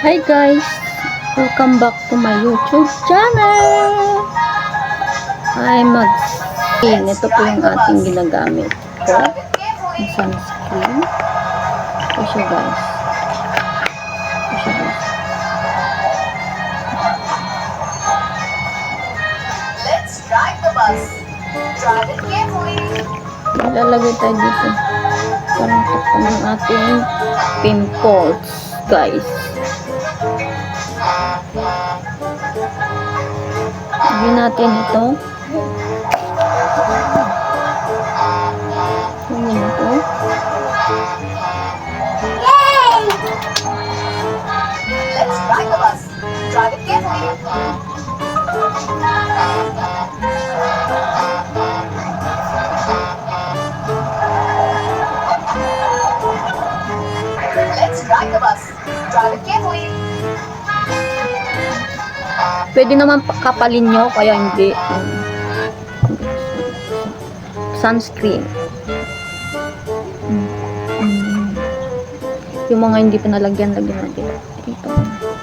Hi guys! Welcome back to my YouTube channel! Ito po yung ating ginagamit ko. Yung sunscreen. Ito siya guys. Let's drive the bus. Drive it carefully. Ilalagay tayo dito. Parang tukpan ng ating pimples guys. Lagyan natin ito. Lagyan ito. Yay! Let's ride the bus. Drive it carefully. Let's ride the bus. Drive it carefully. Pwede naman kapalin nyo, kaya hindi. Sunscreen. Yung mga hindi pa nalagyan, lagyan natin. Dito.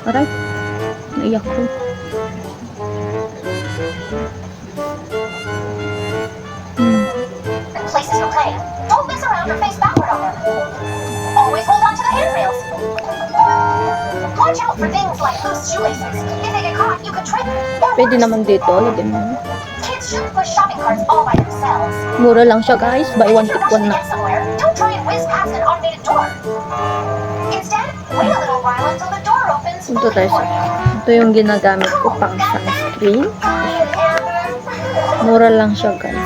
Alright. Naiyak ko. Places to play. Don't mess around or face backward on them. Always hold on to the handrails. Watch out for things like loose shoelaces. If they get caught, you could trip. Pwede naman dito. Lagyan mo. Kids shouldn't push shopping carts all by themselves. Mura lang siya guys. Buy one, If take you're one rushing to na. get somewhere, don't try and whiz past an automated door. Instead, wait a little while until the door opens Ito fully tayo for sa. you. Ito yung ginagamit ko pang sunscreen. Mura lang siya guys.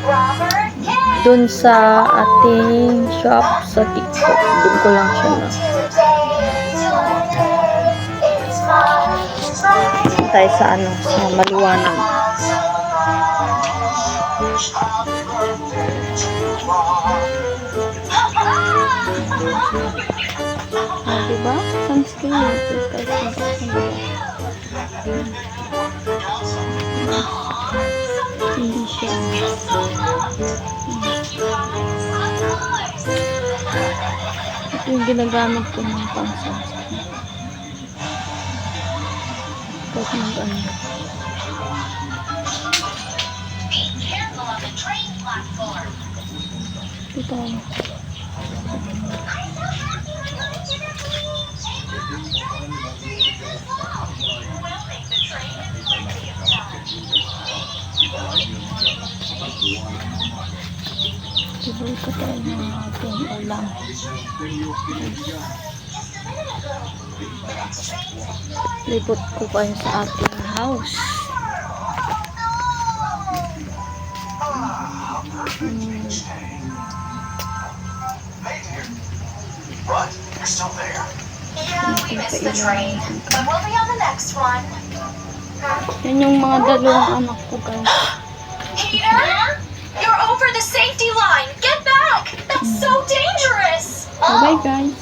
Robert, Ken, Doon sa ating shop sa TikTok. Doon ko lang siya na. Tayo sa ano, sa maliwanag. Diba? Sunscreen. Hindi siya. Ito yung ginagamit ko ng pang sunscreen. Tapos ng ano. Ito. Ibalik ko tayo ng ating ulam. Lipot ko kayo sa ating house. What? You're still there? Yeah, we missed the train, but we'll be on the next one. Yan yung mga dalawang anak ko guys. Peter, you're over the safety line. Get back. That's so dangerous. Bye guys.